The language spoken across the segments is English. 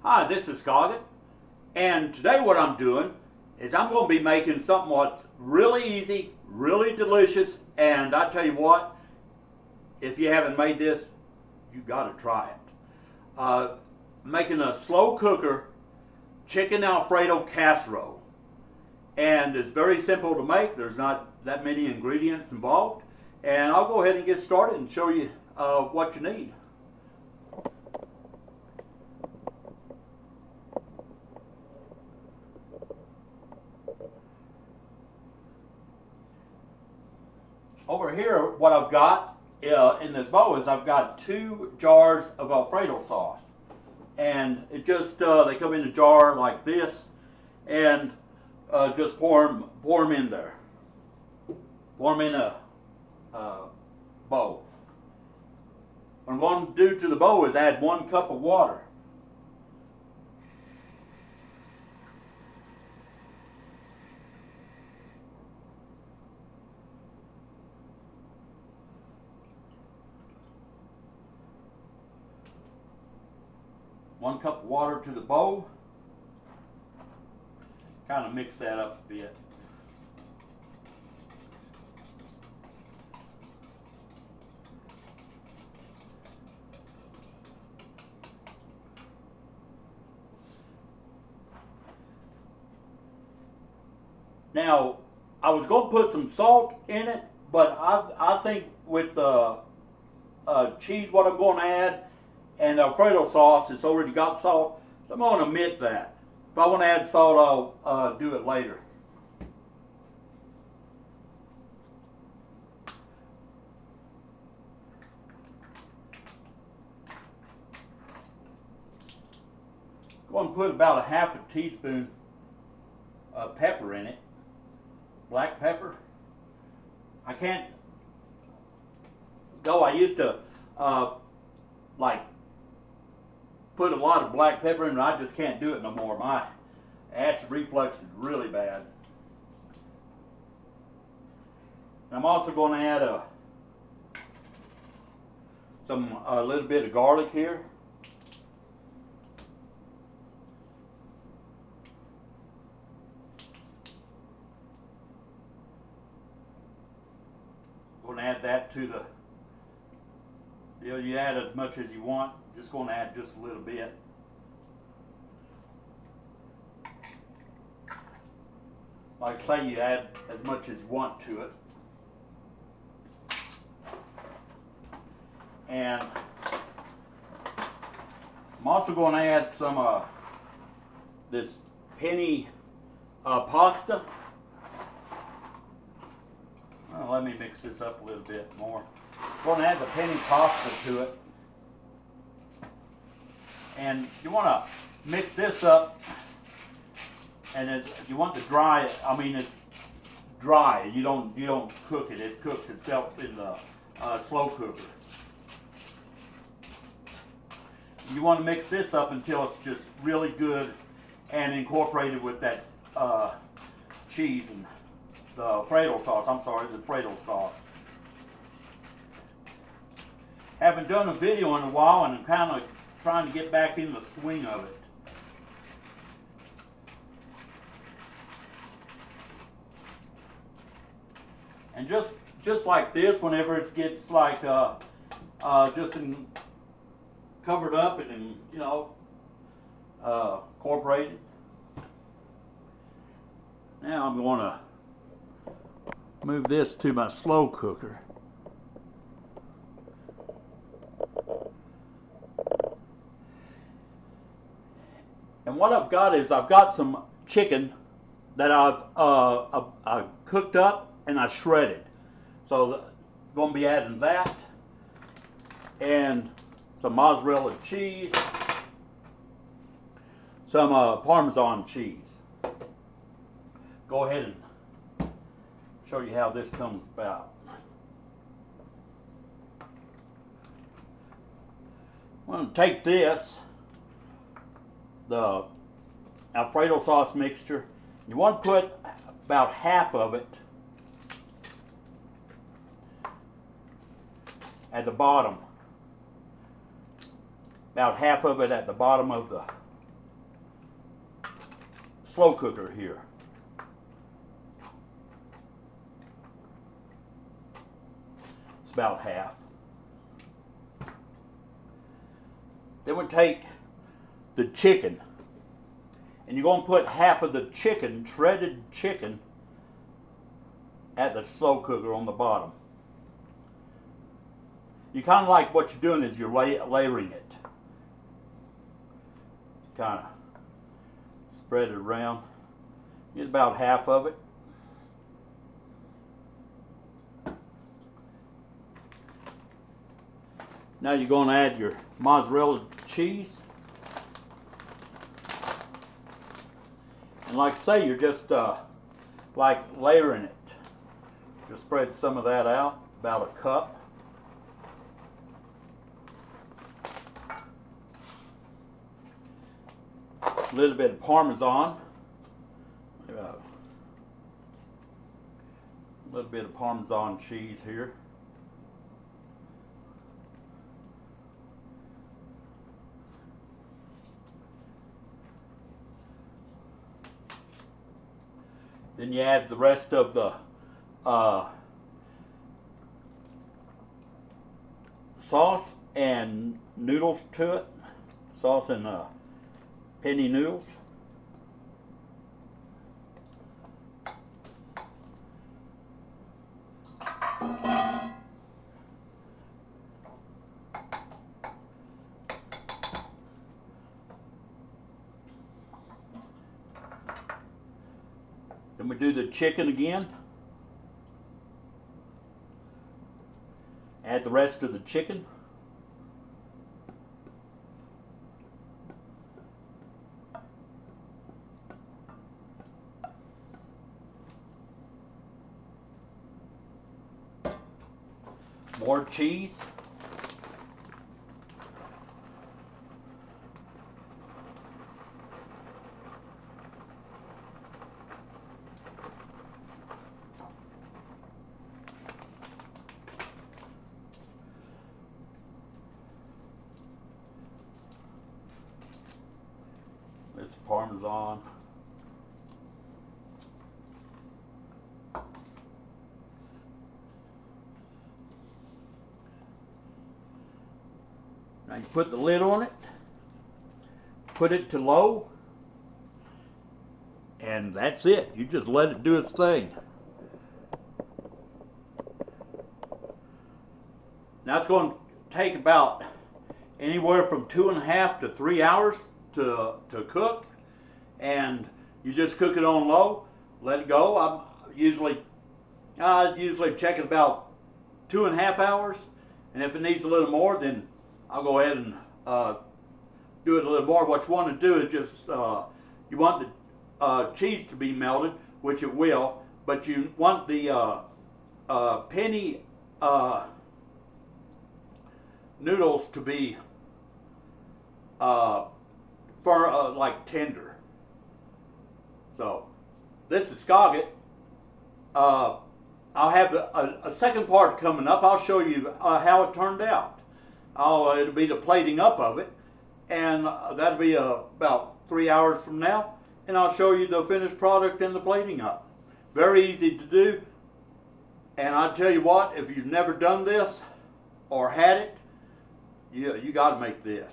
Hi, this is Coggett, and today what I'm doing is I'm going to be making something that's really easy, really delicious, and I tell you what, if you haven't made this, you got to try it. Making a slow cooker chicken Alfredo casserole, and it's very simple to make. There's not that many ingredients involved, and I'll go ahead and get started and show you what you need. Over here, what I've got in this bowl is I've got 2 jars of Alfredo sauce, and it just they come in a jar like this, and just pour them in there. Pour them in a bowl. What I'm going to do to the bowl is add 1 cup of water. One cup of water to the bowl. Kind of mix that up a bit. Now, I was going to put some salt in it, but I think with the cheese what I'm going to add and Alfredo sauce, it's already got salt, so I'm going to omit that. If I want to add salt, I'll do it later. I'm going to put about a half a teaspoon of pepper in it, black pepper. I can't go. I used to like put a lot of black pepper in, and I just can't do it no more. My acid reflux is really bad. And I'm also going to add a little bit of garlic here. Going to add that to the. You add as much as you want. Just going to add just a little bit. Like say you add as much as you want to it. And I'm also going to add some this penny pasta. Well, let me mix this up a little bit more. I'm going to add the penny pasta to it. And you want to mix this up, and you want to dry it. I mean, it's dry. You don't cook it. It cooks itself in the slow cooker. You want to mix this up until it's just really good and incorporated with that cheese and the Alfredo sauce. I'm sorry, the Alfredo sauce. Haven't done a video in a while, and I'm kind of trying to get back in the swing of it. And just like this, whenever it gets like covered up and incorporated. Now I'm going to move this to my slow cooker. And what I've got is I've got some chicken that I've cooked up and I shredded. So I'm going to be adding that and some mozzarella cheese, some Parmesan cheese. Go ahead and show you how this comes about. I'm going to take this, the Alfredo sauce mixture. You want to put about half of it at the bottom. About half of it at the bottom of the slow cooker here. It's about half. Then we take the chicken, and you're going to put half of the chicken, shredded chicken, at the slow cooker on the bottom. You kind of like what you're doing is you're layering it. Kind of spread it around. Get about half of it. Now you're going to add your mozzarella cheese. And like I say, you're just like layering it. Just spread some of that out, about a cup. A little bit of Parmesan. A little bit of Parmesan cheese here. Then you add the rest of the sauce and noodles to it. Sauce and penny noodles. Then we do the chicken again. Add the rest of the chicken. More cheese. This Parmesan. Now you put the lid on it, put it to low, and that's it. You just let it do its thing. Now it's going to take about anywhere from 2.5 to 3 hours to cook, and you just cook it on low, let it go. I usually check it about 2.5 hours, and if it needs a little more, then I'll go ahead and do it a little more. What you want to do is just you want the cheese to be melted, which it will, but you want the penny noodles to be like tender. So this is Scogget. I'll have a second part coming up. I'll show you how it turned out. It'll be the plating up of it, and that'll be about 3 hours from now, and I'll show you the finished product and the plating up. Very easy to do, and I tell you what, if you've never done this or had it, you got to make this.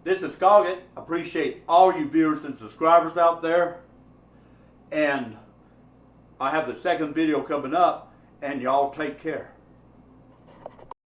This is Scogget. Appreciate all you viewers and subscribers out there, and I have the second video coming up, and y'all take care.